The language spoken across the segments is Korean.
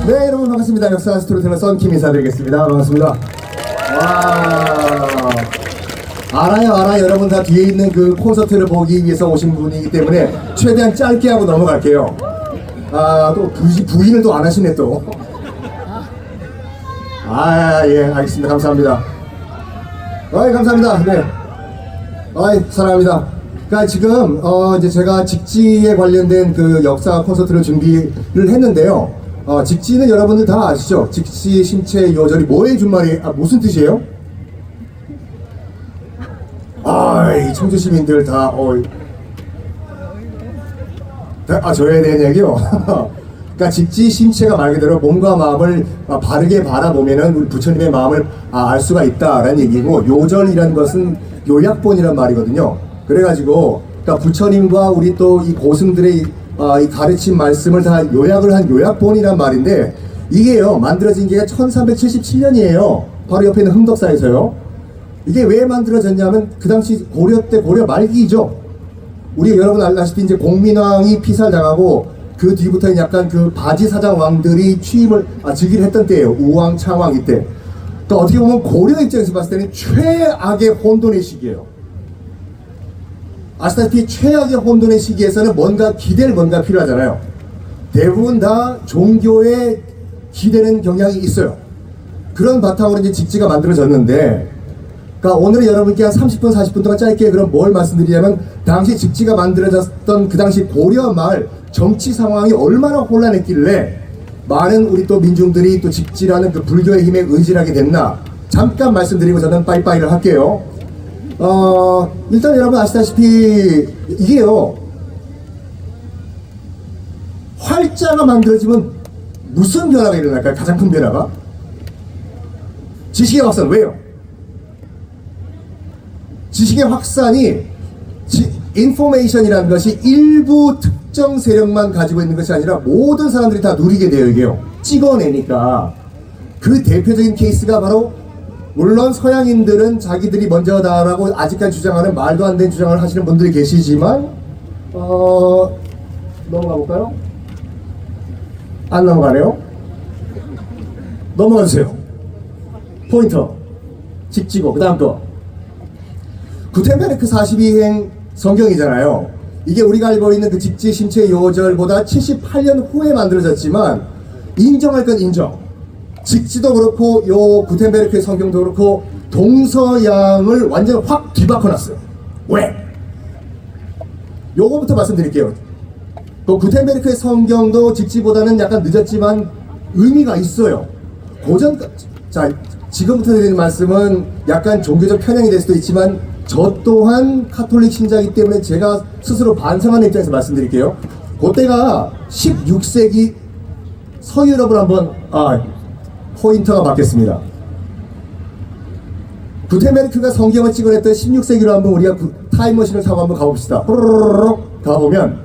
네, 여러분 반갑습니다. 역사 스토리텔러 썬킴 인사드리겠습니다. 반갑습니다. 와, 알아요. 여러분 다 뒤에 있는 그 콘서트를 보기 위해서 오신 분이기 때문에 최대한 짧게 하고 넘어갈게요. 또 부인을 또 안 하시네 또. 예, 알겠습니다. 감사합니다. 감사합니다. 네. 사랑합니다. 그러니까 지금 이제 제가 직지에 관련된 그 역사 콘서트를 준비를 했는데요. 직지는 여러분들 다 아시죠? 직지 심체 요절이 뭐의 준말이 무슨 뜻이에요? 이 청주 시민들 다 저에 대한 얘기요. 그러니까 직지 심체가 말 그대로 몸과 마음을 바르게 바라보면은 우리 부처님의 마음을 알 수가 있다라는 얘기고, 요절이라는 것은 요약본이란 말이거든요. 그래가지고 그러니까 부처님과 우리 또 이 고승들의 이 가르친 말씀을 다 요약을 한 요약본이란 말인데, 이게요 만들어진 게 1377년이에요. 바로 옆에 있는 흥덕사에서요. 이게 왜 만들어졌냐면 그 당시 고려 때, 고려 말기죠. 우리 여러분 알다시피 이제 공민왕이 피살당하고 그 뒤부터는 약간 그 바지사장 왕들이 취임을 즉위를 했던 때예요. 우왕, 창왕 이때. 그러니까 어떻게 보면 고려 입장에서 봤을 때는 최악의 혼돈의 시기예요. 아시다시피 최악의 혼돈의 시기에서는 뭔가 필요하잖아요. 대부분 다 종교에 기대는 경향이 있어요. 그런 바탕으로 이제 직지가 만들어졌는데, 그러니까 오늘은 여러분께 한 30분, 40분 동안 짧게 그럼 뭘 말씀드리냐면, 당시 직지가 만들어졌던 그 당시 고려 말 정치 상황이 얼마나 혼란했길래 많은 우리 또 민중들이 또 직지라는 그 불교의 힘에 의지하게 됐나, 잠깐 말씀드리고 저는 빠이빠이를 할게요. 일단 여러분 아시다시피 이게요, 활자가 만들어지면 무슨 변화가 일어날까요? 가장 큰 변화가 지식의 확산. 왜요? 지식의 확산이 인포메이션이라는 것이 일부 특정 세력만 가지고 있는 것이 아니라 모든 사람들이 다 누리게 돼요. 이게요 찍어내니까. 그 대표적인 케이스가 바로, 물론 서양인들은 자기들이 먼저다라고 아직까지 주장하는 말도 안 되는 주장을 하시는 분들이 계시지만, 넘어가 볼까요? 안 넘어가네요. 넘어가주세요. 포인터 직지고 그 다음 거 구텐베르크 42행 성경이잖아요. 이게 우리가 알고 있는 그 직지 심체 요절보다 78년 후에 만들어졌지만, 인정할 건 인정. 직지도 그렇고 요 구텐베르크의 성경도 그렇고 동서양을 완전 확 뒤바꿔놨어요. 왜? 요거부터 말씀드릴게요. 그 구텐베르크의 성경도 직지보다는 약간 늦었지만 의미가 있어요. 지금부터 드리는 말씀은 약간 종교적 편향이 될 수도 있지만, 저 또한 카톨릭 신자이기 때문에 제가 스스로 반성하는 입장에서 말씀드릴게요. 그때가 16세기 서유럽을 한번 포인터가 바뀌었습니다. 구텐베르크가 성경을 찍어냈던 16세기로 한번 우리가 타임머신을 타고 한번 가봅시다. 호로로록 가보면,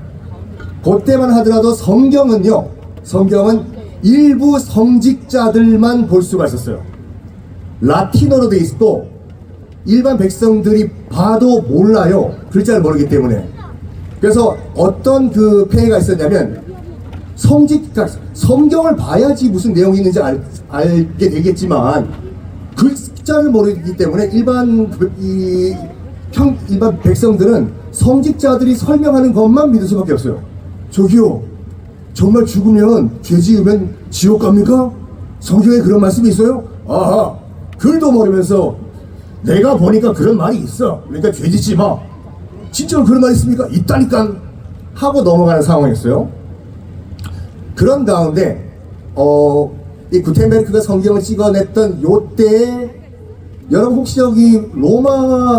그때만 하더라도 성경은 일부 성직자들만 볼 수가 있었어요. 라틴어로 돼 있고 일반 백성들이 봐도 몰라요. 글자를 모르기 때문에. 그래서 어떤 그 폐해가 있었냐면, 성경을 봐야지 무슨 내용이 있는지 알게 되겠지만 글자를 모르기 때문에 일반 백성들은 성직자들이 설명하는 것만 믿을 수밖에 없어요. 저기요, 정말 죽으면 죄 지으면 지옥 갑니까? 성경에 그런 말씀이 있어요? 글도 모르면서 내가 보니까 그런 말이 있어, 그러니까 죄 짓지 마. 진짜로 그런 말이 있습니까? 있다니까 하고 넘어가는 상황이었어요. 그런 가운데 이 구텐베르크가 성경을 찍어냈던 요때에, 여러분 혹시 여기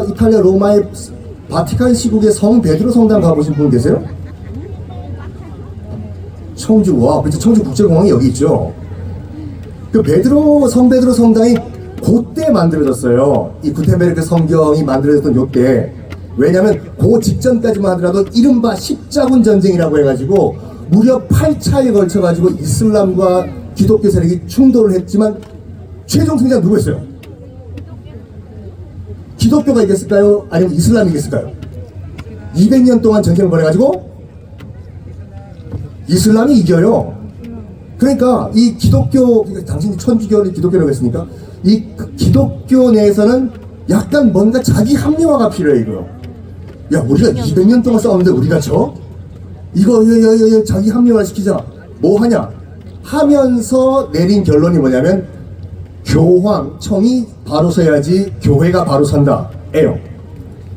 이탈리아 로마의 바티칸 시국의 성 베드로 성당 가보신 분 계세요? 청주, 그렇죠. 청주 국제공항이 여기 있죠. 그 성 베드로 성당이 그때 만들어졌어요. 이 구텐베르크 성경이 만들어졌던 요때. 왜냐면 그 직전까지만 하더라도 이른바 십자군 전쟁이라고 해가지고 무려 8차에 걸쳐가지고 이슬람과 기독교 세력이 충돌을 했지만 최종 승자는 누구였어요? 기독교가 이겼을까요? 아니면 이슬람이 이겼을까요? 200년 동안 전쟁을 벌여가지고 이슬람이 이겨요. 그러니까 이 기독교, 그러니까 당신이 천주교를 기독교라고 했으니까 이 기독교 내에서는 약간 뭔가 자기 합리화가 필요해. 이거 야 우리가 200년 동안 싸웠는데 우리가 져? 이거 자기 합리화 시키자. 뭐 하냐 하면서 내린 결론이 뭐냐면 교황청이 바로 서야지 교회가 바로 선다 에요.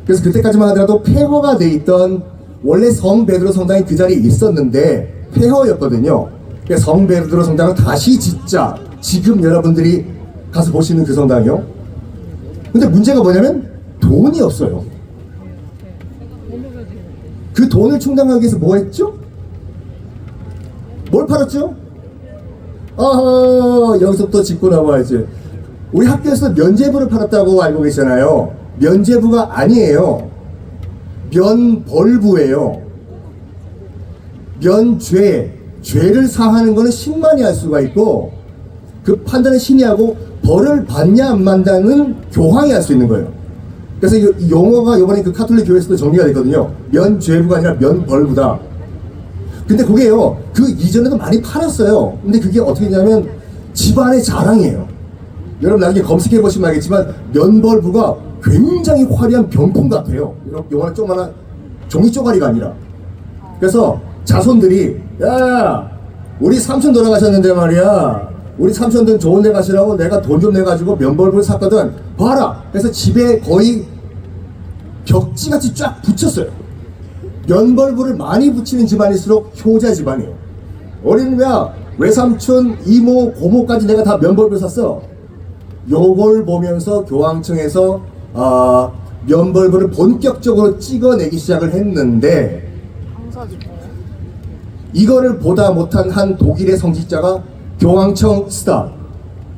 그래서 그때까지만 하더라도 폐허가 돼 있던, 원래 성 베드로 성당이 그 자리에 있었는데 폐허였거든요. 그래서 성 베드로 성당을 다시 짓자. 지금 여러분들이 가서 보시는 그 성당이요. 근데 문제가 뭐냐면 돈이 없어요. 그 돈을 충당하기 위해서 뭐 했죠? 뭘 팔았죠? 여기서부터 짚고 나와야지. 우리 학교에서 면죄부를 팔았다고 알고 계시잖아요. 면죄부가 아니에요. 면벌부예요. 죄를 사하는 거는 신만이 할 수가 있고, 그 판단은 신이 하고 벌을 받냐 안 받냐는 교황이 할 수 있는 거예요. 그래서 이 용어가 이번에 그 카톨릭 교회에서도 정리가 됐거든요. 면죄부가 아니라 면벌부다. 근데 그게요, 그 이전에도 많이 팔았어요. 근데 그게 어떻게 되냐면 집안의 자랑이에요. 여러분 나중에 검색해 보시면 알겠지만 면벌부가 굉장히 화려한 병품 같아요. 요만한 조그만한 종이 쪼가리가 아니라. 그래서 자손들이 야 우리 삼촌 돌아가셨는데 말이야, 우리 삼촌들 좋은 데 가시라고 내가 돈 좀 내가지고 면벌부를 샀거든, 봐라. 그래서 집에 거의 벽지같이 쫙 붙였어요. 면벌부를 많이 붙이는 집안일수록 효자 집안이에요. 어린이야 외삼촌, 이모, 고모까지 내가 다 면벌부 샀어. 요걸 보면서 교황청에서 면벌부를 본격적으로 찍어내기 시작을 했는데, 이거를 보다 못한 한 독일의 성직자가 교황청 스타,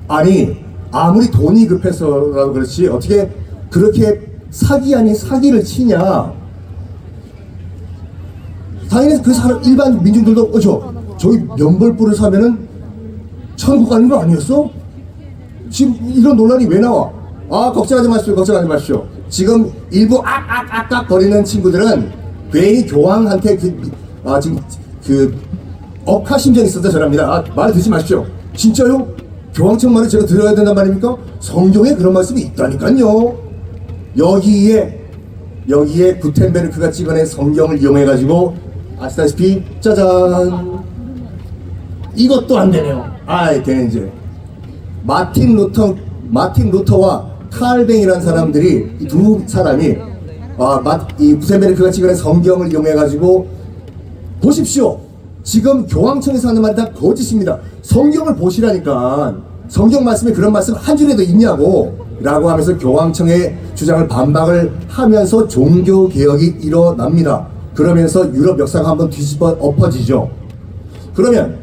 아니 아무리 돈이 급해서라도 그렇지 어떻게 그렇게 사기 아닌 사기를 치냐. 당연히 그 사람 일반 민중들도 저기 면벌부를 사면은 천국 가는 거 아니었어? 지금 이런 논란이 왜 나와? 걱정하지 마십시오. 지금 일부 악악악악 거리는 친구들은 괜히 교황한테 지금 억하심정이 있어서 저랍니다. 말 듣지 마십시오. 진짜요? 교황청 말을 제가 들어야 된단 말입니까? 성경에 그런 말씀이 있다니까요. 여기에 구텐베르크가 찍어낸 성경을 이용해가지고 아시다시피 짜잔, 이것도 안 되네요. 되네 이제. 마틴 루터와 칼뱅이라는 사람들이, 이 두 사람이 이 구텐베르크가 찍어낸 성경을 이용해가지고 보십시오. 지금 교황청에서 하는 말이 다 거짓입니다. 성경을 보시라니까. 성경 말씀에 그런 말씀 한 줄에도 있냐고 라고 하면서 교황청의 주장을 반박을 하면서 종교개혁이 일어납니다. 그러면서 유럽 역사가 한번 뒤집어 엎어지죠. 그러면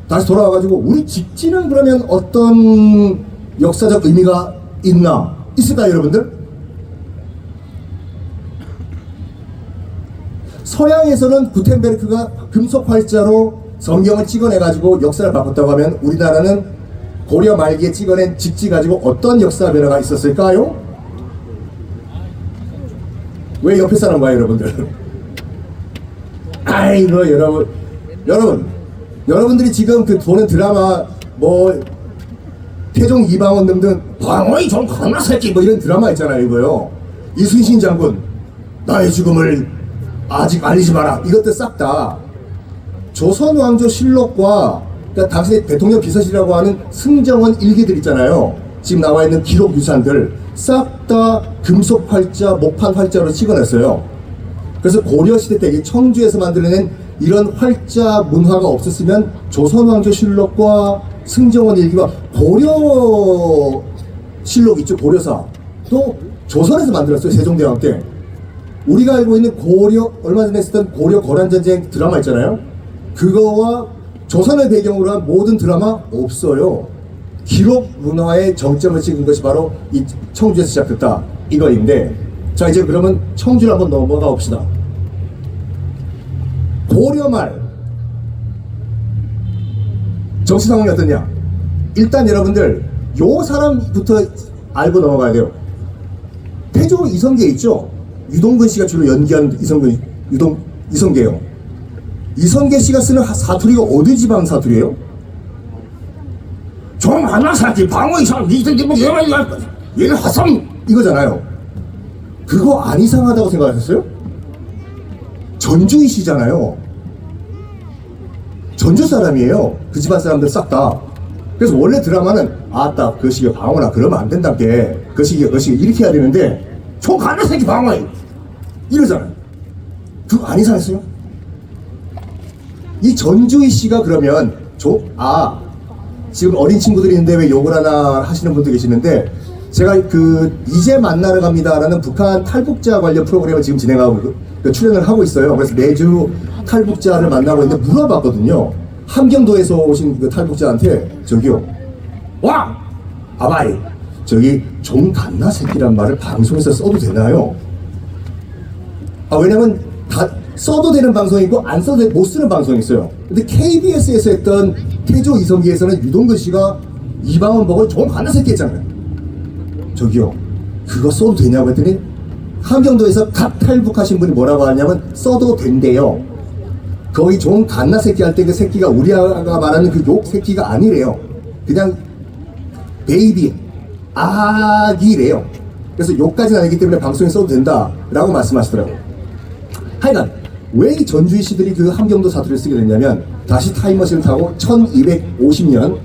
다시 돌아와가지고 우리 직지는 그러면 어떤 역사적 의미가 있을까요 여러분들? 서양에서는 구텐베르크가 금속 활자로 성경을 찍어내가지고 역사를 바꿨다고 하면, 우리나라는 고려 말기에 찍어낸 직지 가지고 어떤 역사 변화가 있었을까요? 왜 옆에 사람 봐요 여러분들? 여러분들이 지금 그 보는 드라마 태종 이방원 등등 방어이 좀 강나 새끼 이런 드라마 있잖아요. 이거요. 이순신 장군 나의 죽음을 아직 알리지 마라. 이것들 싹 다 조선왕조 실록과, 그러니까 당시의 대통령 비서실이라고 하는 승정원 일기들 있잖아요. 지금 나와 있는 기록 유산들 싹 다 금속 활자, 목판 활자로 찍어냈어요. 그래서 고려시대 때 청주에서 만들어낸 이런 활자 문화가 없었으면 조선왕조 실록과 승정원 일기와 고려 실록 있죠. 고려사 또 조선에서 만들었어요. 세종대왕 때. 우리가 알고 있는 얼마 전에 했었던 고려 거란전쟁 드라마 있잖아요. 그거와 조선을 배경으로 한 모든 드라마 없어요. 기록 문화의 정점을 찍은 것이 바로 이 청주에서 시작됐다 이거인데, 자 이제 그러면 청주를 한번 넘어가 봅시다. 고려 말 정치 상황이 어떠냐? 일단 여러분들 요 사람부터 알고 넘어가야 돼요. 태조 이성계 있죠? 유동근 씨가 주로 연기한 이성계예요. 이성계 씨가 쓰는 사투리가 어디 지방 사투리예요? 종 하나 사지 방어 이상 니들 뭐 얘는 화성 이거잖아요. 그거 안 이상하다고 생각하셨어요? 전주이시잖아요. 전주 사람이에요. 그 집안 사람들 싹 다. 그래서 원래 드라마는 아따 그 시기에 방어나 그러면 안 된다게 그 시기에 이렇게 해야 되는데 총 가는 새끼 방어해 이러잖아요. 그거 안 이상했어요? 이 전주희 씨가 그러면 지금 어린 친구들이 있는데 왜 욕을 하나 하시는 분도 계시는데 제가 그 이제 만나러 갑니다라는 북한 탈북자 관련 프로그램을 지금 진행하고 출연을 하고 있어요. 그래서 매주 탈북자를 만나고 있는데 물어봤거든요. 함경도에서 오신 그 탈북자한테 저기요 와 아바이 저기 종 갔나 새끼란 말을 방송에서 써도 되나요? 왜냐면 다 써도 되는 방송이 있고 안 써도 못 쓰는 방송이 있어요. 근데 KBS에서 했던 태조 이성기에서는 유동근 씨가 이방원 보고 종 갔나 새끼 했잖아요. 저기요 그거 써도 되냐고 했더니 함경도에서 갓 탈북하신 분이 뭐라고 하냐면 써도 된대요. 거의 종 갓나 새끼 할 때 그 새끼가 우리가 말하는 그 욕 새끼가 아니래요. 그냥 베이비 아기래요. 그래서 욕까지는 아니기 때문에 방송에 써도 된다라고 말씀하시더라고요. 하여간 왜 이 전주희 씨들이 그 함경도 사투리를 쓰게 됐냐면 다시 타임머신을 타고 1250년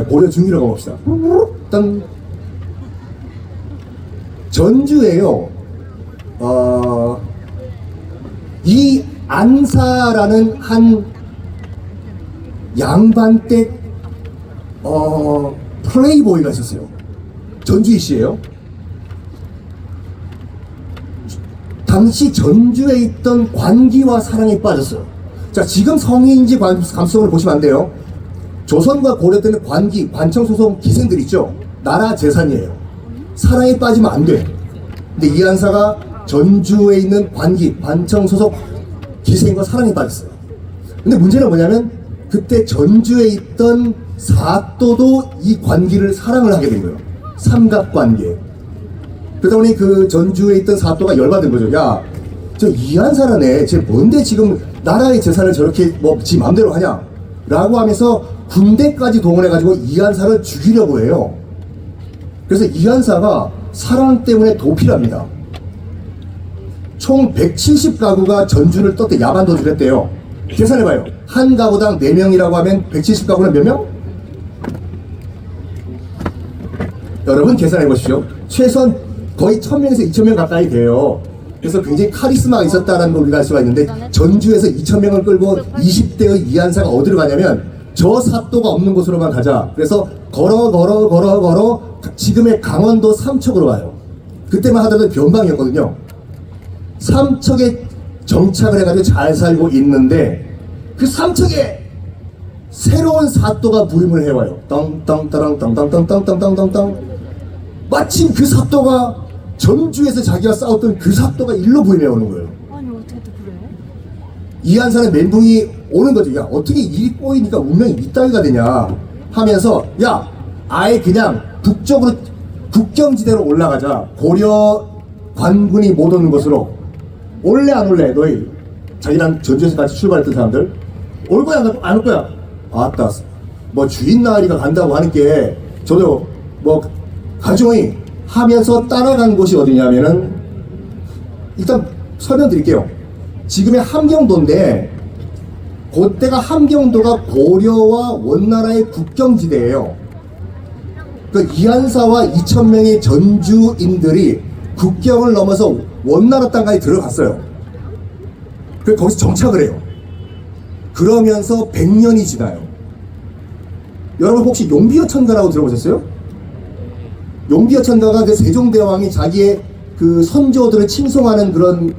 고려 중기로 가봅시다. 땅 전주에요. 이 안사라는 한 양반댁 플레이보이가 있었어요. 전주희 씨예요. 당시 전주에 있던 관기와 사랑에 빠졌어요. 자, 지금 성인지 감성을 보시면 안 돼요. 조선과 고려 때는 관기, 관청 소속 기생들 있죠. 나라 재산이에요. 사랑에 빠지면 안 돼. 근데 이한사가 전주에 있는 관기, 관청 소속 기생과 사랑에 빠졌어요. 근데 문제는 뭐냐면 그때 전주에 있던 사또도 이 관기를 사랑을 하게 된 거예요. 삼각관계. 그러다 보니 그 전주에 있던 사또가 열받은 거죠. 야, 저 이한사라네. 쟤 뭔데 지금 나라의 재산을 저렇게 지 맘대로 하냐? 라고 하면서 군대까지 동원해가지고 이한사를 죽이려고 해요. 그래서 이한사가 사랑 때문에 도피랍니다. 총 170가구가 전주를 떴대. 야반도주를 했대요. 계산해봐요. 한 가구당 4명이라고 하면 170가구는 몇 명? 여러분 계산해보십시오. 최소한 거의 1000명에서 2000명 가까이 돼요. 그래서 굉장히 카리스마가 있었다는 걸 우리가 알 수가 있는데 전주에서 2000명을 끌고 20대의 이한사가 어디로 가냐면 저 사또가 없는 곳으로만 가자. 그래서 걸어 지금의 강원도 삼척으로 가요. 그때만 하더라도 변방이었거든요. 삼척에 정착을 해가지고 잘 살고 있는데 그 삼척에 새로운 사또가 부임을 해와요. 땅땅따랑땅땅땅땅땅땅땅 마침 그 사또가 전주에서 자기가 싸웠던 그 사또가 일로 부임해 오는 거예요. 아니 어떻게 또 그래? 이한산의 멘붕이 오는 거죠. 야 어떻게 일이 꼬이니까 운명이 이따위가 되냐 하면서 야 아예 그냥 북쪽으로 국경지대로 올라가자. 고려 관군이 못 오는 곳으로 올래 안 올래? 너희 자기랑 전주에서 같이 출발했던 사람들 올 거야 안 올 거야? 아따 뭐 주인 나으리가 간다고 하는 게 저도 뭐 가정이 하면서 따라간 곳이 어디냐면은 일단 설명드릴게요. 지금의 함경도인데 그때가 함경도가 고려와 원나라의 국경지대예요. 그 이한사와 2000명의 전주인들이 국경을 넘어서 원나라 땅까지 들어갔어요. 그래서 거기서 정착을 해요. 그러면서 100년이 지나요. 여러분 혹시 용비어천가라고 들어보셨어요? 용비어천가가 그 세종대왕이 자기의 그 선조들을 칭송하는 그런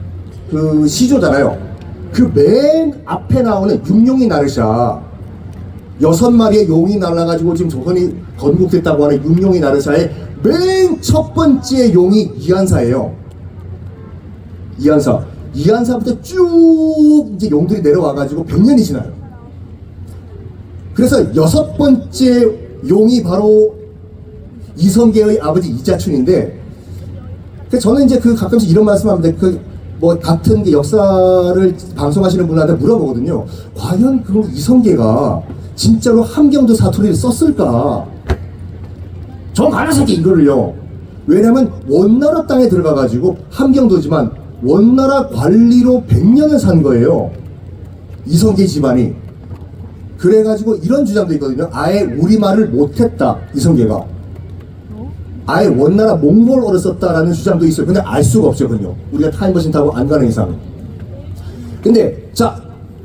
그 시조잖아요. 그 맨 앞에 나오는 육룡이 나르샤 6마리의 용이 날라가지고 지금 조선이 건국됐다고 하는 육룡이 나르샤의 맨 첫 번째 용이 이한사예요. 이한사부터 쭉 이제 용들이 내려와가지고 100년이 지나요. 그래서 6번째 용이 바로 이성계의 아버지 이자춘인데, 저는 이제 그 가끔씩 이런 말씀합니다. 그 뭐 같은 게 역사를 방송하시는 분한테 물어보거든요. 과연 그 이성계가 진짜로 함경도 사투리를 썼을까? 저 가나새끼 이거를요. 왜냐면 원나라 땅에 들어가가지고 함경도지만 원나라 관리로 100년을 산 거예요. 이성계 집안이. 그래가지고 이런 주장도 있거든요. 아예 우리말을 못했다, 이성계가. 아예 원나라 몽골어를 썼다라는 주장도 있어요. 근데 알 수가 없죠, 그건요. 우리가 타임머신 타고 안 가는 이상. 근데 자,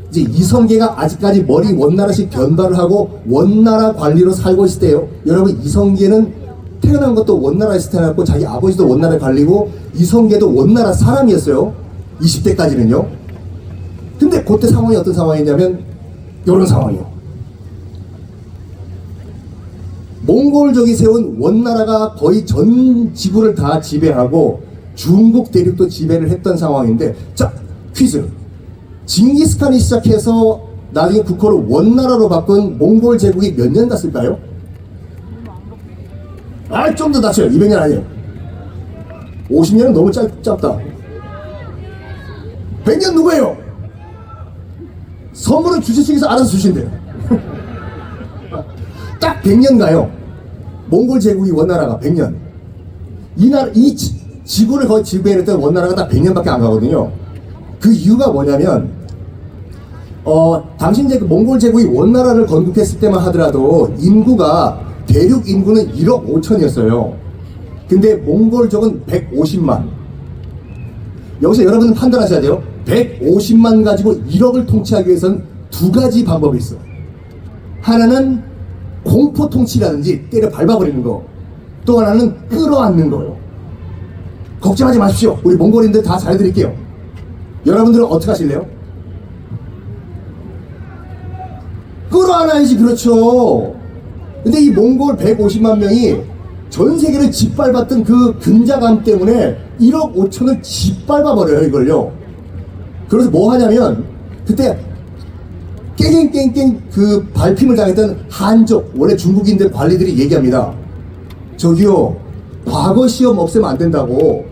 이제 이성계가 아직까지 머리 원나라식 변발을 하고 원나라 관리로 살고 있을 때요. 여러분, 이성계는 태어난 것도 원나라에서 태어났고 자기 아버지도 원나라 관리고 이성계도 원나라 사람이었어요. 20대까지는요. 근데 그때 상황이 어떤 상황이냐면 이런 상황이에요. 몽골족이 세운 원나라가 거의 전 지구를 다 지배하고 중국 대륙도 지배를 했던 상황인데, 자, 퀴즈. 징기스칸이 시작해서 나중에 국호를 원나라로 바꾼 몽골 제국이 몇 년 갔을까요? 좀 더 낮춰요. 200년 아니에요. 50년은 너무 짧다. 100년 누구예요? 선물은 주최측에서 알아서 주신대요. 딱 100년 가요. 몽골 제국이 원나라가 100년. 이 지구를 거의 지배했던 원나라가 딱 100년밖에 안 가거든요. 그 이유가 뭐냐면, 당시 이제 그 몽골 제국이 원나라를 건국했을 때만 하더라도 인구가 대륙 인구는 1억 5천이었어요. 근데 몽골족은 150만. 여기서 여러분은 판단하셔야 돼요. 150만 가지고 1억을 통치하기 위해서는 두 가지 방법이 있어. 하나는 공포 통치라든지 때려 밟아버리는 거. 또 하나는 끌어안는 거예요. 걱정하지 마십시오. 우리 몽골인들 다 잘해드릴게요. 여러분들은 어떻게 하실래요? 끌어안아야지. 그렇죠. 근데 이 몽골 150만 명이 전 세계를 짓밟았던 그 근자감 때문에 1억 5천을 짓밟아버려요, 이걸요. 그래서 뭐 하냐면, 그때 깽깽깽깽 그 발핌을 당했던 한족, 원래 중국인들 관리들이 얘기합니다. 저기요, 과거 시험 없애면 안 된다고.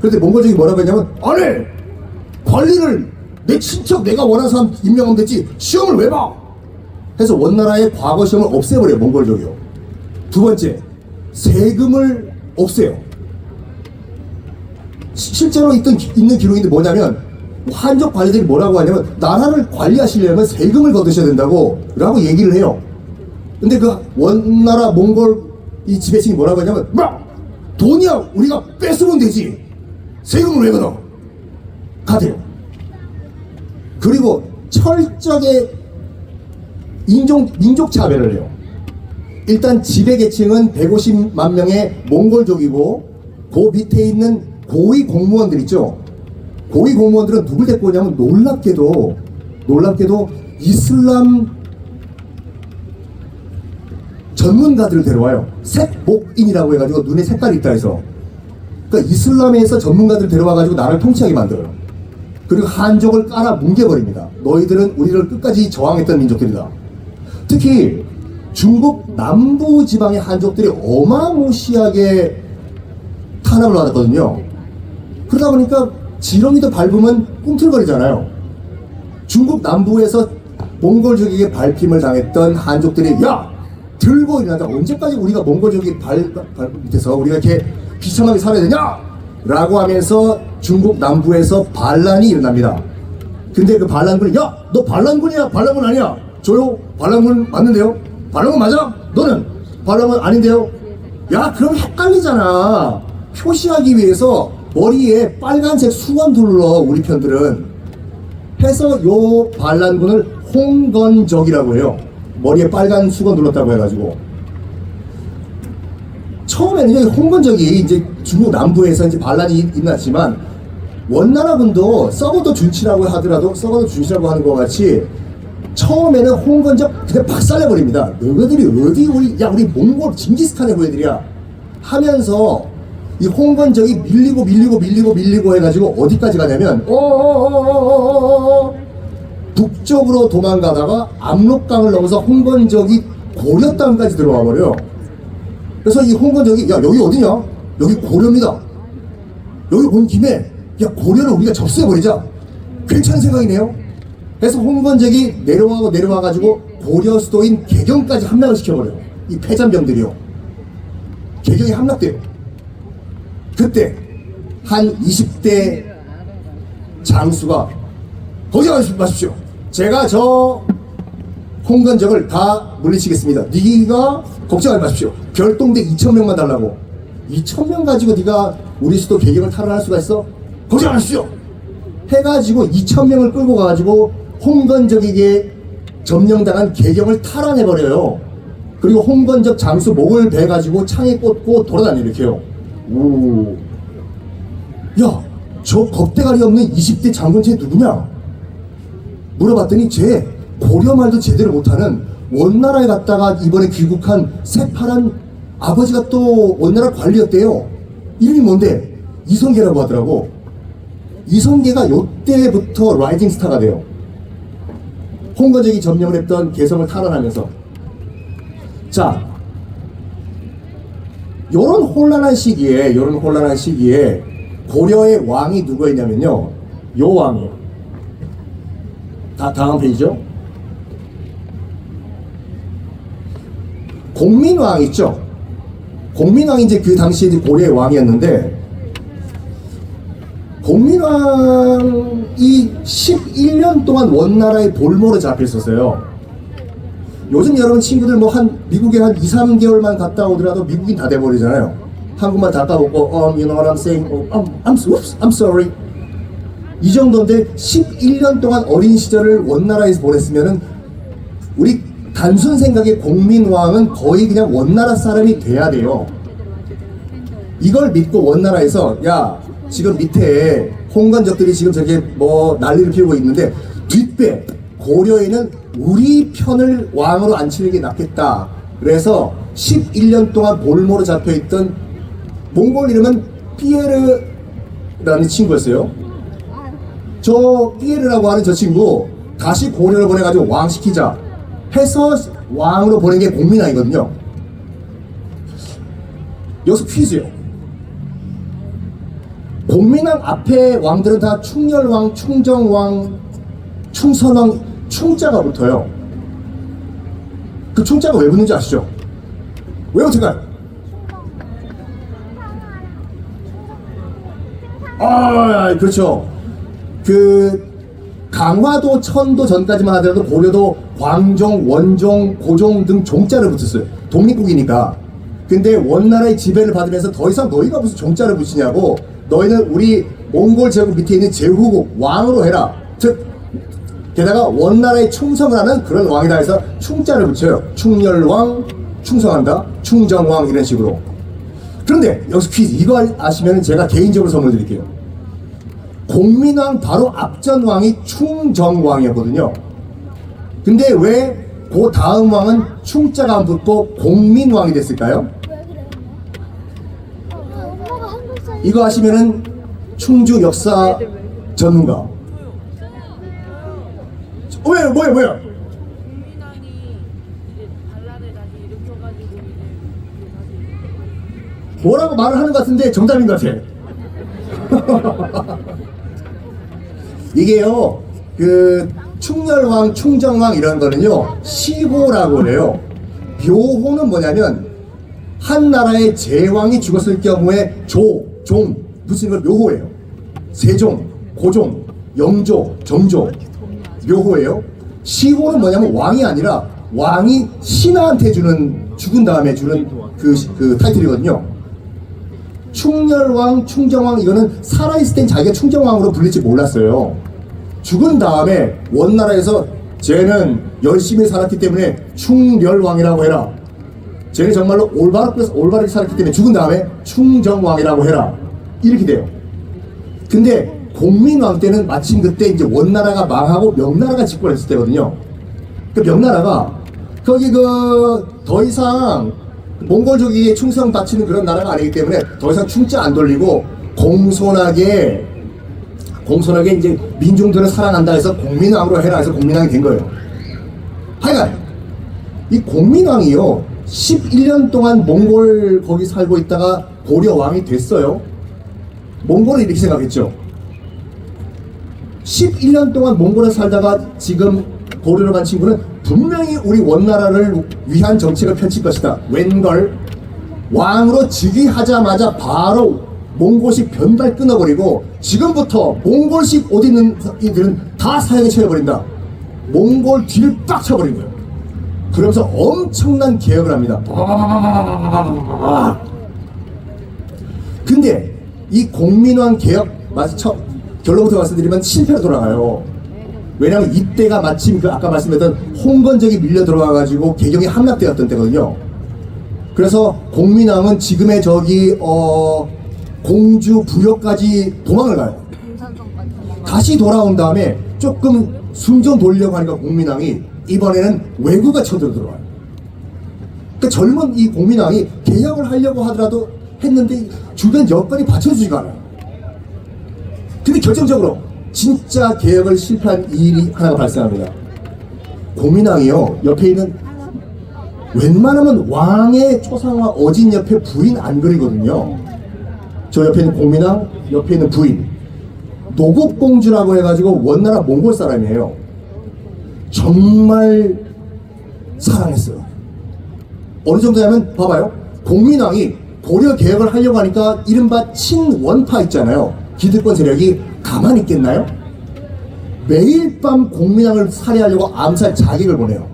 그런데 몽골족이 뭐라고 했냐면, 아니! 관리를 내 친척 내가 원하는 사람 임명하면 됐지 시험을 왜 봐? 해서 원나라의 과거 시험을 없애버려요, 몽골족이요. 두 번째, 세금을 없애요. 실제로 있는 기록인데 뭐냐면, 한족 관리들이 뭐라고 하냐면, 나라를 관리하시려면 세금을 거두셔야 된다고 라고 얘기를 해요. 근데 그 원나라 몽골 이 지배층이 뭐라고 하냐면, 돈이야 우리가 뺏으면 되지 세금을 왜 걷어? 가대요. 그리고 철저하게 민족 차별을 해요. 일단 지배 계층은 150만 명의 몽골족이고, 그 밑에 있는 고위 공무원들 있죠. 고위 공무원들은 누굴 데리고 오냐면 놀랍게도 이슬람 전문가들을 데려와요. 색목인이라고 해가지고 눈에 색깔이 있다 해서. 그러니까 이슬람에서 전문가들을 데려와가지고 나라를 통치하게 만들어요. 그리고 한족을 깔아 뭉개버립니다. 너희들은 우리를 끝까지 저항했던 민족들이다. 특히 중국 남부 지방의 한족들이 어마무시하게 탄압을 받았거든요. 그러다 보니까 지렁이도 밟으면 꿈틀거리잖아요. 중국 남부에서 몽골족에게 밟힘을 당했던 한족들이, 야! 들고 일어나자. 언제까지 우리가 몽골족이 발 밑에서 우리가 이렇게 비참하게 살아야 되냐? 라고 하면서 중국 남부에서 반란이 일어납니다. 근데 그 반란군이, 야! 너 반란군이야? 반란군 아니야? 저요? 반란군 맞는데요? 반란군 맞아? 너는? 반란군 아닌데요? 야, 그럼 헷갈리잖아. 표시하기 위해서 머리에 빨간색 수건 둘러, 우리 편들은. 해서 요 반란군을 홍건적이라고 해요. 머리에 빨간 수건 둘렀다고 해가지고. 처음에는 홍건적이 이제 중국 남부에서 이제 반란이 일어났지만, 원나라군도 썩어도 준치라고 하더라도 썩어도 준치라고 하는 것 같이 처음에는 홍건적 그냥 박살내버립니다. 너희들이 어디 우리 몽골 징기스칸의 후예들이야 하면서 이 홍건적이 밀리고 해가지고 어디까지 가냐면 북쪽으로 도망가다가 압록강을 넘어서 홍건적이 고려 땅까지 들어와 버려요. 그래서 이 홍건적이, 야 여기 어디냐? 여기 고려입니다. 여기 온 김에 야 고려를 우리가 접수해버리자. 괜찮은 생각이네요. 그래서 홍건적이 내려와가지고 고려 수도인 개경까지 함락을 시켜버려요. 이 패잔병들이요. 개경이 함락돼요. 그때 한 20대 장수가 걱정하지 마십시오. 제가 저 홍건적을 다 물리치겠습니다. 네가 걱정하지 마십시오. 별동대 2,000명만 달라고. 2,000명 가지고 네가 우리 수도 개경을 탈환할 수가 있어? 걱정 마십시오. 해가지고 2,000명을 끌고 가가지고 홍건적에게 점령당한 개경을 탈환해버려요. 그리고 홍건적 장수 목을 베가지고 창에 꽂고 돌아다녀 이렇게요. 오, 야, 저 겁대가리 없는 20대 장군 쟤 누구냐? 물어봤더니 쟤 고려말도 제대로 못하는 원나라에 갔다가 이번에 귀국한 새파란 아버지가 또 원나라 관리였대요. 이름이 뭔데? 이성계라고 하더라고. 이성계가 요때부터 라이징 스타가 돼요. 홍건적이 점령을 했던 개성을 탈환하면서. 자, 요런 혼란한 시기에 고려의 왕이 누구였냐면요, 요 왕이에요. 다음 페이지죠. 공민왕 있죠. 공민왕이 이제 그 당시에 이제 고려의 왕이었는데, 공민왕이 11년 동안 원나라의 볼모로 잡혀 있었어요. 요즘 여러분 친구들 뭐 미국에 한 2, 3개월만 갔다 오더라도 미국인 다 돼버리잖아요. 한국말 다 까먹고 you know what I'm saying? I'm sorry. 이 정도인데 11년 동안 어린 시절을 원나라에서 보냈으면은 우리 단순 생각의 공민왕은 거의 그냥 원나라 사람이 돼야 돼요. 이걸 믿고 원나라에서 야, 지금 밑에 홍건적들이 지금 저게 뭐 난리를 피우고 있는데 뒷배 고려에는 우리 편을 왕으로 앉히는 게 낫겠다. 그래서 11년 동안 볼모로 잡혀있던 몽골 이름은 피에르라는 친구였어요. 저 피에르라고 하는 저 친구 다시 고려를 보내가지고 왕시키자 해서 왕으로 보낸 게 공민왕이거든요. 여기서 퀴즈요. 공민왕 앞에 왕들은 다 충렬왕, 충정왕, 충선왕, 충자가 붙어요. 그 충자가 왜 붙는지 아시죠? 왜요, 제가? 아, 그렇죠. 그 강화도, 천도 전까지만 하더라도 고려도 광종, 원종, 고종 등 종자를 붙였어요. 독립국이니까. 근데 원나라의 지배를 받으면서 더 이상 너희가 무슨 종자를 붙이냐고, 너희는 우리 몽골 제국 밑에 있는 제후국 왕으로 해라. 즉 게다가 원나라에 충성을 하는 그런 왕이다 해서 충자를 붙여요. 충렬왕, 충성한다, 충정왕 이런 식으로. 그런데 여기서 퀴즈, 이거 아시면 제가 개인적으로 선물 드릴게요. 공민왕 바로 앞전 왕이 충정왕이었거든요. 근데 왜 그 다음 왕은 충자가 안 붙고 공민왕이 됐을까요? 이거 아시면은 충주 역사 전문가. 뭐야? 국민왕이 이제 반란을 다시 일으켜가지고 이제 뭐라고 말을 하는 것 같은데 정답인 것 같아. 이게요, 그 충렬왕, 충정왕 이런 거는요 시호라고 해요. 묘호는 뭐냐면 한 나라의 제왕이 죽었을 경우에 종 붙이는 걸 묘호예요. 세종, 고종, 영조, 정조 묘호예요. 시호는 뭐냐면 왕이 아니라 왕이 신하한테 주는, 죽은 다음에 주는 그 타이틀이거든요. 충렬왕, 충정왕 이거는 살아있을 땐 자기가 충정왕으로 불릴지 몰랐어요. 죽은 다음에 원나라에서 쟤는 열심히 살았기 때문에 충렬왕이라고 해라. 쟤는 정말로 올바르게 살았기 때문에 죽은 다음에 충정왕이라고 해라. 이렇게 돼요. 근데 공민왕 때는 마침 그때 이제 원나라가 망하고 명나라가 집권했을 때거든요. 그 명나라가 거기 더 이상 몽골족에게 충성 바치는 그런 나라가 아니기 때문에 더 이상 충자 안 돌리고 공손하게 이제 민중들을 사랑한다 해서 공민왕으로 해라 해서 공민왕이 된 거예요. 하여간 이 공민왕이요 11년 동안 몽골 거기 살고 있다가 고려 왕이 됐어요. 몽골은 이렇게 생각했죠. 11년 동안 몽골에 살다가 지금 고려로 간 친구는 분명히 우리 원나라를 위한 정책을 펼칠 것이다. 웬걸 왕으로 즉위하자마자 바로 몽골식 변발 끊어버리고 지금부터 몽골식 옷 입는 이들은 다 사형에 처해버린다. 몽골 뒤를 빡 쳐버린 거예요. 그러면서 엄청난 개혁을 합니다. 근데 이 공민왕 개혁 결론부터 말씀드리면 실패로 돌아가요. 왜냐하면 이때가 마침 그 아까 말씀드렸던 홍건적이 밀려 들어와가지고 개경이 함락되었던 때거든요. 그래서 공민왕은 지금의 저기 공주 부여까지 도망을 가요. 다시 돌아온 다음에 조금 숨 좀 돌려고 하니까 공민왕이 이번에는 왜구가 쳐들어 들어와요. 그러니까 젊은 이 공민왕이 개혁을 하려고 하더라도 했는데 주변 여건이 받쳐주지가 않아요. 근데 결정적으로 진짜 개혁을 실패한 일이 하나가 발생합니다. 공민왕이요, 옆에 있는 웬만하면 왕의 초상화 어진 옆에 부인 안 그리거든요. 저 옆에 있는 공민왕, 옆에 있는 부인 노국공주라고 해가지고 원나라 몽골 사람이에요. 정말 사랑했어요. 어느 정도냐면 봐봐요. 공민왕이 고려 개혁을 하려고 하니까 이른바 친원파 있잖아요. 기득권 세력이 가만히 있겠나요? 매일 밤 공민왕을 살해하려고 암살 자객을 보내요.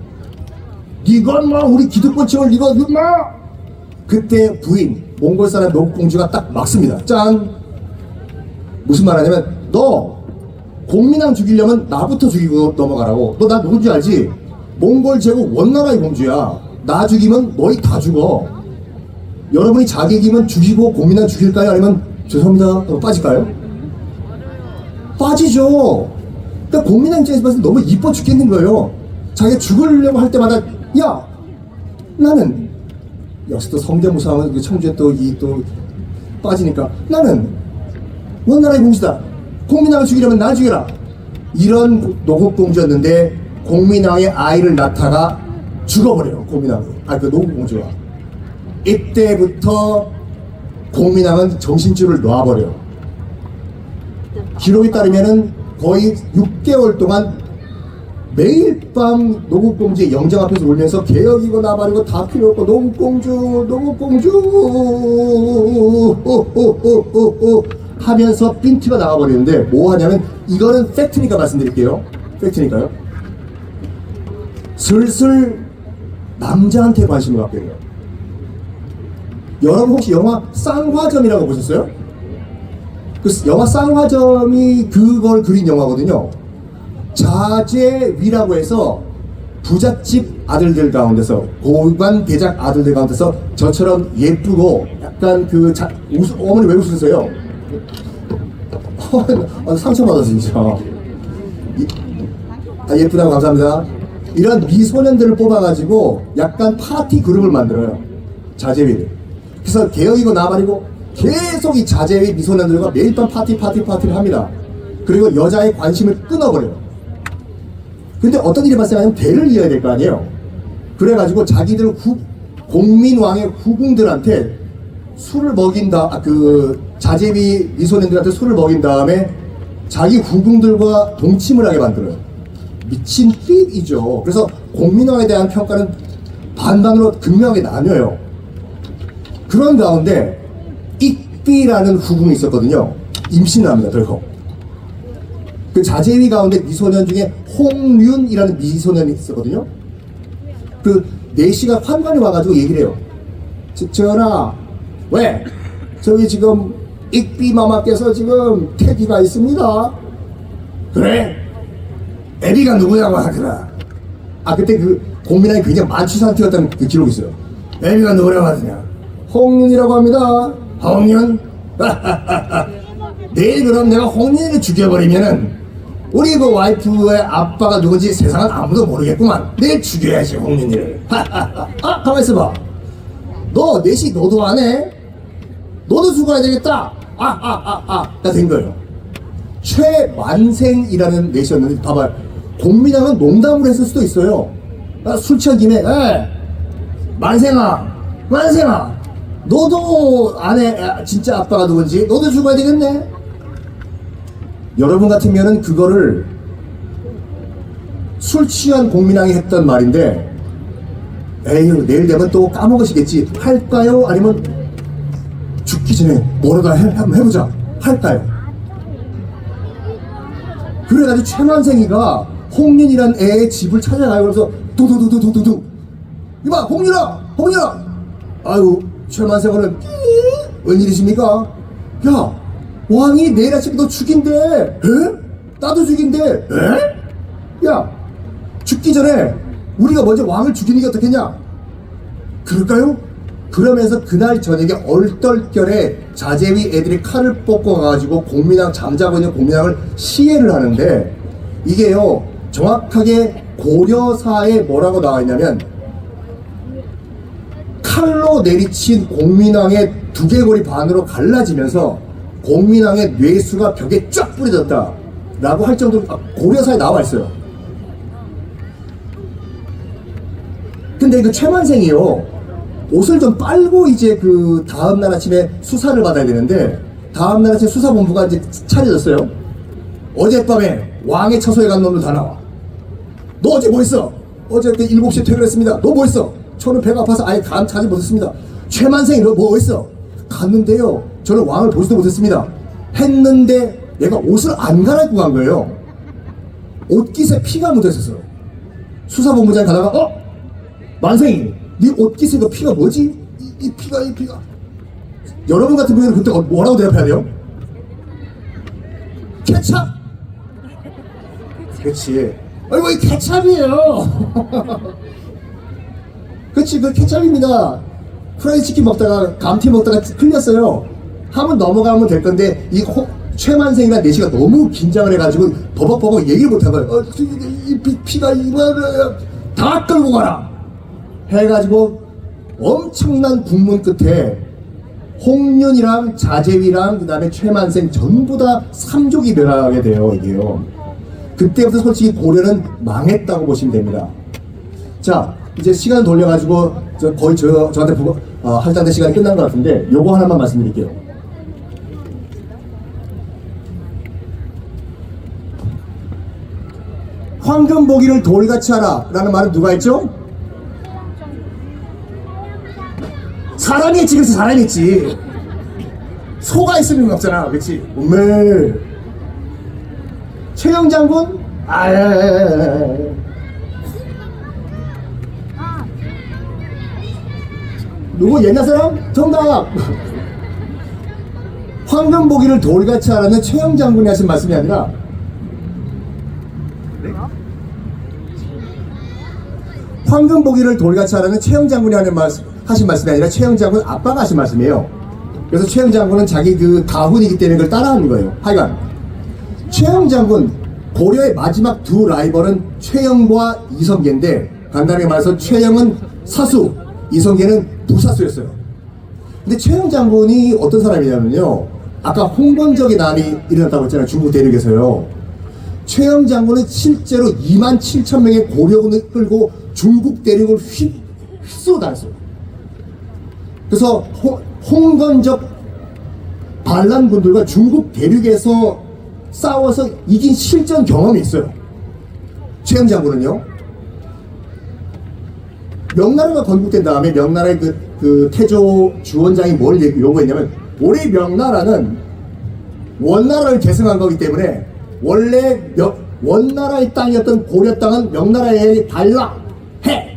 니가 뭐 우리 기득권층을 니가 뭐. 그때 부인 몽골 사람 노국공주가 딱 막습니다. 짠! 무슨 말 하냐면 너 공민왕 죽이려면 나부터 죽이고 넘어가라고. 너 나 누군지 알지? 몽골 제국 원나라의 공주야. 나 죽이면 너희 다 죽어. 여러분이 자객이면 죽이고 공민왕 죽일까요? 아니면 죄송합니다 빠질까요? 빠지죠. 그러니까 공민왕 입장에서 봤을 때 너무 이뻐 죽겠는 거예요. 자기가 죽으려고 할 때마다 야 나는 역시 또 성대모사하면 청주에 또 빠지니까 나는 원나라의 공주다. 공민왕을 죽이려면 날 죽여라. 이런 노국공주였는데 공민왕의 아이를 낳다가 죽어버려요. 공민왕이. 그 노국공주가. 이때부터 공민왕은 정신줄을 놔버려요. 기록에 따르면은 거의 6개월 동안 매일 밤 노국공주의 영정 앞에서 울면서 개혁이고 나발이고 다 필요 없고 노국공주 하면서 핀트가 나가버리는데 뭐 하냐면 이거는 팩트니까 말씀드릴게요. 팩트니까요. 슬슬 남자한테 관심을 갖게 돼요. 여러분 혹시 영화 쌍화점이라고 보셨어요? 그 영화 쌍화점이 그걸 그린 영화거든요. 자제위라고 해서 부잣집 아들들 가운데서 고관 대작 아들들 가운데서 저처럼 예쁘고 약간 어머니 왜 웃으세요? 상처받았어 진짜. 예쁘다고 감사합니다. 이런 미소년들을 뽑아가지고 약간 파티 그룹을 만들어요. 자제위를. 그래서 개혁이고 나발이고 계속 이 자제위 미소년들과 매일 밤 파티를 합니다. 그리고 여자의 관심을 끊어버려요. 근데 어떤 일이 발생하냐면 대를 이어야 될 거 아니에요. 그래가지고 자기들 공민왕의 후궁들한테 술을 먹인다. 자제위 미소년들한테 술을 먹인 다음에 자기 후궁들과 동침을 하게 만들어요. 미친 삐이죠. 그래서 공민왕에 대한 평가는 반반으로 극명하게 나뉘어요. 그런 가운데 익비라는 후궁이 있었거든요. 임신을 합니다. 덜컥. 그 자제위 가운데 미소년 중에 홍윤이라는 미소년이 있었거든요. 그 내시가 환관이 와가지고 얘기를 해요. 전하, 왜? 저기 지금 익비 마마께서 지금 태기가 있습니다. 그래? 애비가 누구냐고 하더라. 그때 그 공민왕이 굉장히 만취 상태였다는 그 기록이 있어요. 애비가 누구냐고 하더냐. 홍윤이라고 합니다. 홍윤? 내일 그럼 내가 홍윤이를 죽여버리면은 우리 그 와이프의 아빠가 누군지 세상은 아무도 모르겠구만. 내일 죽여야지 홍윤이를. 가만 있어봐. 너 내시 너도 안 해? 너도 죽어야 되겠다. 가 된 거예요. 최만생이라는 내시였는데 봐봐요. 공민왕은 농담으로 했을 수도 있어요. 술 취한 김에 만생아 너도 안 해. 진짜 아빠가 누군지 너도 죽어야 되겠네. 여러분 같으면은 그거를 술 취한 공민왕이 했던 말인데, 에휴 내일 되면 또 까먹으시겠지. 할까요? 아니면 죽기 전에 뭐라도 한번 해보자. 할까요? 그래가지고 최만생이가 홍윤이란 애의 집을 찾아가요. 그래서 두두두두두두, 이봐 홍윤아, 홍윤아. 아유 최만생은 웬일이십니까? 야 왕이 내일 아침에 너 죽인대. 에? 나도 죽인대. 에? 야 죽기 전에 우리가 먼저 왕을 죽이는 게 어떻겠냐? 그럴까요? 그러면서 그날 저녁에 얼떨결에 자제위 애들이 칼을 뽑고 가가지고 공민왕, 잠자고 있는 공민왕을 시해를 하는데, 이게요 정확하게 고려사에 뭐라고 나와 있냐면, 칼로 내리친 공민왕의 두개골이 반으로 갈라지면서 공민왕의 뇌수가 벽에 쫙 뿌려졌다 라고 할 정도로 고려사에 나와 있어요. 근데 그 최만생이요 옷을 좀 빨고 이제 그 다음날 아침에 수사를 받아야 되는데, 다음날 아침에 수사본부가 이제 차려졌어요. 어젯밤에 왕의 처소에 간 놈들 다 나와. 너 어제 뭐 했어? 어제 7시에 퇴근했습니다. 너 뭐 했어? 저는 배가 아파서 아예 감 차지 못했습니다. 최만생이 너 뭐 했어? 갔는데요 저는 왕을 보지도 못했습니다. 했는데 얘가 옷을 안 갈아입고 간 거예요. 옷깃에 피가 묻어있었어. 수사본부장이 가다가 만생이 네 옷깃에 그 피가 뭐지? 이 피가 여러분 같은 분들은 그때 뭐라고 대답해야 돼요? 케찹! 그치. 아이고 이 케찹이에요. 그치 그 케찹입니다. 프라이드 치킨 먹다가 감튀 먹다가 흘렸어요. 한번 넘어가면 될 건데 이 최만생이나 내시가 너무 긴장을 해가지고 버벅버벅 얘기를 못한 거예요. 이 피가 이거를 다 끌고 가라 해가지고 엄청난 국문 끝에 홍윤이랑 자제위랑 그 다음에 최만생 전부 다 삼족이 멸하게 돼요. 이게요 그때부터 솔직히 고려는 망했다고 보시면 됩니다. 자 이제 시간 돌려가지고 거의 저한테 할당된 시간이 끝난 것 같은데 요거 하나만 말씀드릴게요. 황금 보기를 돌같이 하라 라는 말은 누가 했죠? 사람이 했지. 그래서 사람이 했지. 소가 있으면 없잖아. 그치? 음메 최영 장군? 누구 옛날 사람? 정답! 황금 보기를 돌같이 하라는 최영 장군이 하신 말씀이 아니라 황금 보기를 돌같이 하라는 최영 장군이 하신 말씀이 아니라 최영 장군 아빠가 하신 말씀이에요. 그래서 최영 장군은 자기 그 가훈이기 때문에 그걸 따라하는 거예요. 하여간 최영 장군 고려의 마지막 두 라이벌은 최영과 이성계인데, 간단하게 말해서 최영은 사수, 이성계는 부사수였어요. 근데 최영 장군이 어떤 사람이냐면요, 아까 홍건적의 난이 일어났다고 했잖아요. 중국 대륙에서요. 최영 장군은 실제로 27,000명의 고려군을 끌고 중국 대륙을 휩쓸어 다녔어요. 그래서 홍건적 반란군들과 중국 대륙에서 싸워서 이긴 실전 경험이 있어요. 최영 장군은요. 명나라가 건국된 다음에 명나라의 그 태조 주원장이 뭘 요구했냐면, 우리 명나라는 원나라를 계승한 거기 때문에 원래 원나라의 땅이었던 고려 땅은 명나라에 달라 해.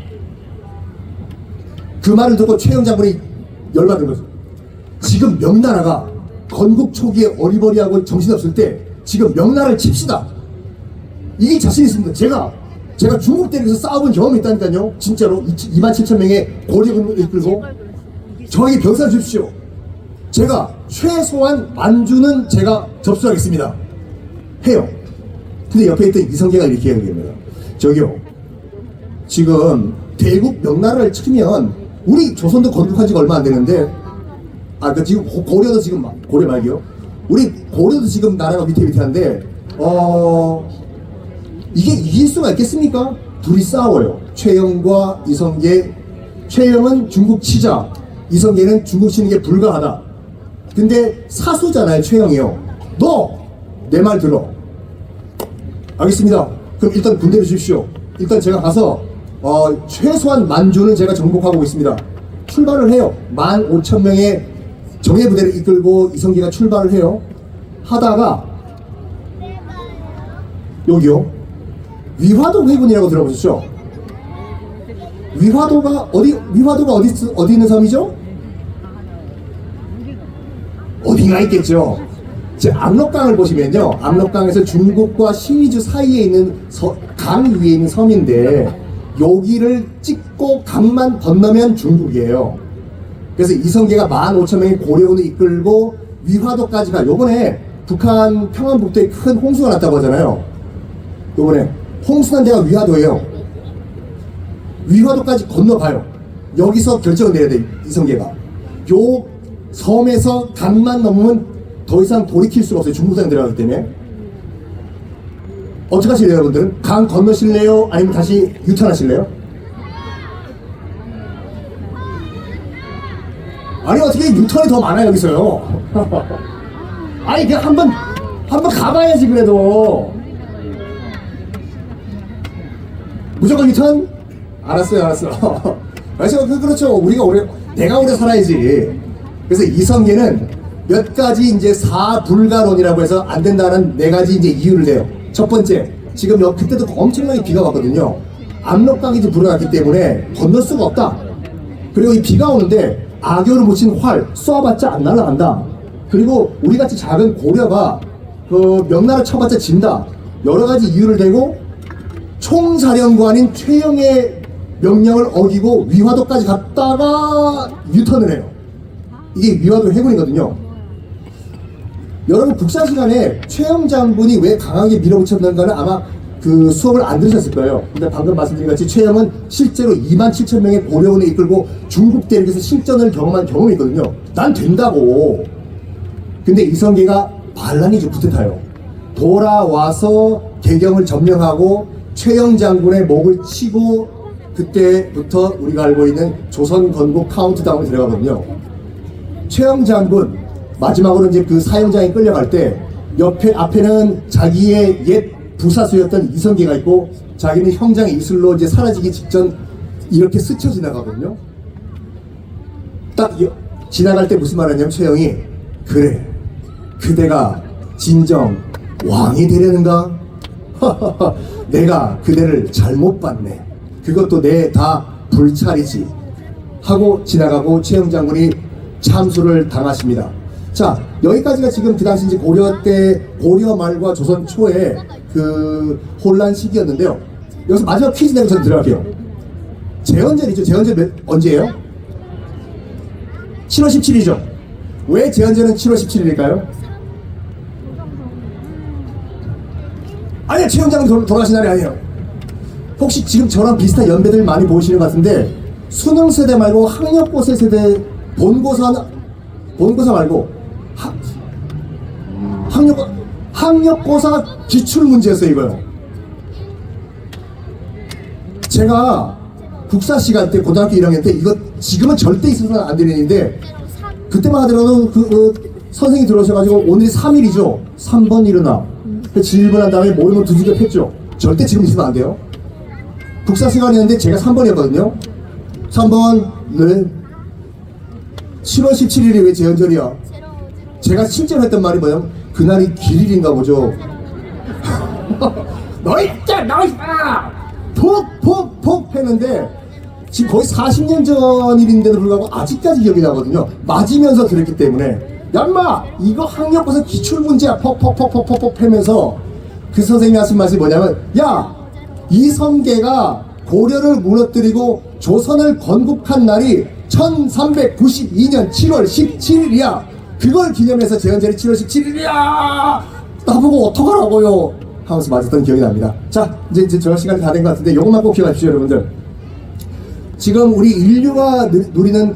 그 말을 듣고 최영 장군이 열받은 거죠. 지금 명나라가 건국 초기에 어리버리하고 정신없을 때 지금 명나라를 칩시다. 이게 자신 있습니다. 제가 중국 대륙에서 싸워본 경험이 있다니까요. 진짜로 27,000명의 고려군을 이끌고 저에게 병사를 주십시오. 제가 최소한 만주는 제가 접수하겠습니다. 해요. 근데 옆에 있던 이성계가 이렇게 하는 겁니다. 저기요, 지금 대국 명나라를 치면 우리 조선도 건국한 지가 얼마 안 되는데, 그 지금 고려도 지금 고려 말기요. 우리 고려도 지금 나라가 위태위태한데 이게 이길 수가 있겠습니까? 둘이 싸워요. 최영과 이성계. 최영은 중국 치자, 이성계는 중국 치는 게 불가하다. 근데 사수잖아요, 최영이요. 너 내 말 들어. 알겠습니다. 그럼 일단 군대를 주십시오. 일단 제가 가서 최소한 10,000주는 제가 정복하고 있습니다. 출발을 해요. 15,000명의 정예부대를 이끌고 이성계가 출발을 해요. 하다가 여기요, 위화도 회군이라고 들어보셨죠? 위화도가 어디 있는 섬이죠? 어딘가 있겠죠. 제 압록강을 보시면요, 압록강에서 중국과 시위주 사이에 있는 강 위에 있는 섬인데 여기를 찍고 강만 건너면 중국이에요. 그래서 이성계가 15,000명의 고려군을 이끌고 위화도까지 가. 요번에 북한 평안북도에 큰 홍수가 났다고 하잖아요. 요번에 홍수난 데가 위화도예요. 위화도까지 건너가요. 여기서 결정을 내려야 돼, 이성계가. 요 섬에서 강만 넘으면 더 이상 돌이킬 수가 없어요. 중국산에 들어가기 때문에. 어떻게 하실래요, 여러분들은? 강 건너실래요? 아니면 다시 유턴하실래요? 아니, 어떻게 유턴이 더 많아요, 여기서요? 아니, 그냥 한번 가봐야지, 그래도. 무조건 유턴? 알았어요. 그렇죠. 내가 오래 살아야지. 그래서 이성계는 몇 가지 이제 사불가론이라고 해서 안 된다는 4가지 이제 이유를 대요. 첫 번째, 지금 그때도 엄청나게 비가 왔거든요. 압록강이 좀 불어났기 때문에 건널 수가 없다. 그리고 이 비가 오는데 악교를 묻힌 활 쏴봤자 안 날아간다. 그리고 우리같이 작은 고려가 그 명나라 쳐봤자 진다. 여러 가지 이유를 대고 총사령관인 최영의 명령을 어기고 위화도까지 갔다가 유턴을 해요. 이게 위화도 해군이거든요. 여러분 국사 시간에 최영 장군이 왜 강하게 밀어붙였는가는 아마 그 수업을 안 들으셨을 거예요. 근데 방금 말씀드린 같이 최영은 실제로 27,000명의 고려군을 이끌고 중국 대륙에서 실전을 경험한 경험이 있거든요. 난 된다고. 근데 이성계가 반란이 좀 붙어타요. 돌아와서 개경을 점령하고 최영 장군의 목을 치고 그때부터 우리가 알고 있는 조선 건국 카운트다운에 들어가거든요. 최영 장군 마지막으로 이제 그 사형장에 끌려갈 때 앞에는 자기의 옛 부사수였던 이성계가 있고 자기는 형장의 이슬로 이제 사라지기 직전 이렇게 스쳐 지나가거든요. 딱 지나갈 때 무슨 말 하냐면 최영이, 그래, 그대가 진정 왕이 되려는가? 내가 그대를 잘못 봤네. 그것도 내 다 불찰이지. 하고 지나가고 최영 장군이 참수를 당하십니다. 자, 여기까지가 지금 그 당시 이제 고려 때, 고려 말과 조선 초에 그 혼란 시기였는데요. 여기서 마지막 퀴즈 내고 전 들어갈게요. 제헌절이죠. 제헌절 언제예요? 7월 17일이죠. 왜 제헌절은 7월 17일일까요? 아니요, 최영 장군 돌아가신 날이 아니에요. 혹시 지금 저랑 비슷한 연배들 많이 보시는 것 같은데 수능 세대 말고 학력고사 세대, 본고사 말고 학력고사 기출 문제였어요, 이거요. 제가 국사 시간 때 고등학교 1학년 때 이거 지금은 절대 있어서는 안 되는 일인데 그때만 하더라도 선생님이 들어오셔가지고 오늘이 3일이죠. 3번 일어나. 질문한 다음에 모르면 두들겨 팼죠. 절대 지금 있으면 안 돼요. 국사 시간이었는데 제가 3번이었거든요. 3번은 7월 17일이 왜 제헌절이야? 제가 실제로 했던 말이 뭐냐면 그날이 길일인가 보죠. 너희 진짜 나오시다! 폭 했는데 지금 거의 40년 전 일인데도 불구하고 아직까지 기억이 나거든요. 맞으면서 들었기 때문에 야 인마 이거 학력고사 기출문제야 퍽 하면서 그 선생님이 하신 말씀이 뭐냐면 야 이성계가 고려를 무너뜨리고 조선을 건국한 날이 1392년 7월 17일이야. 그걸 기념해서 제헌절이 7월 17일이야. 나보고 어떡하라고요 하면서 맞았던 기억이 납니다. 자, 이제 저 시간이 다 된 것 같은데 요것만 꼭 기억하십시오, 여러분들. 지금 우리 인류가 누리는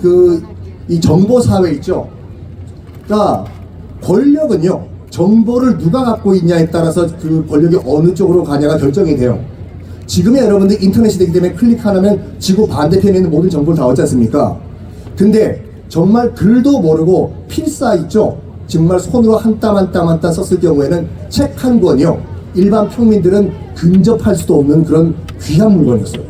이 정보 사회 있죠. 그러니까 권력은요, 정보를 누가 갖고 있냐에 따라서 그 권력이 어느 쪽으로 가냐가 결정이 돼요. 지금의 여러분들 인터넷이 되기 때문에 클릭 하나면 지구 반대편에 있는 모든 정보를 다 얻지 않습니까? 근데 정말 글도 모르고 필사 있죠? 정말 손으로 한 땀 한 땀 한 땀 썼을 경우에는 책 한 권이요, 일반 평민들은 근접할 수도 없는 그런 귀한 물건이었어요.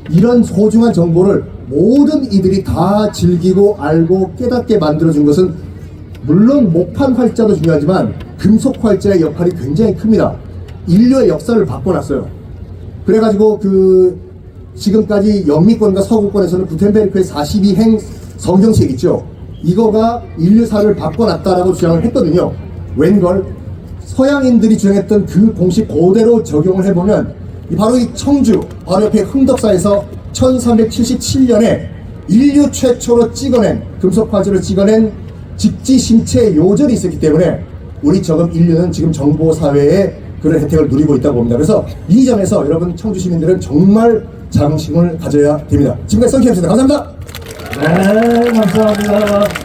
이런 소중한 정보를 모든 이들이 다 즐기고 알고 깨닫게 만들어준 것은 물론 목판 활자도 중요하지만 금속 활자의 역할이 굉장히 큽니다. 인류의 역사를 바꿔놨어요. 그래가지고 지금까지 영미권과 서구권에서는 구텐베르크의 42행 성경책 있죠. 이거가 인류사를 바꿔놨다라고 주장을 했거든요. 웬걸 서양인들이 주장했던 그 공식 그대로 적용을 해보면 바로 이 청주 바로 옆에 흥덕사에서 1377년에 인류 최초로 찍어낸 금속 화질을 찍어낸 직지심체 요절이 있었기 때문에 우리처럼 인류는 지금 정보사회의 그런 혜택을 누리고 있다고 봅니다. 그래서 이 점에서 여러분 청주 시민들은 정말 자긍심을 가져야 됩니다. 지금까지 썬킴이었습니다. 감사합니다. 네, 감사합니다.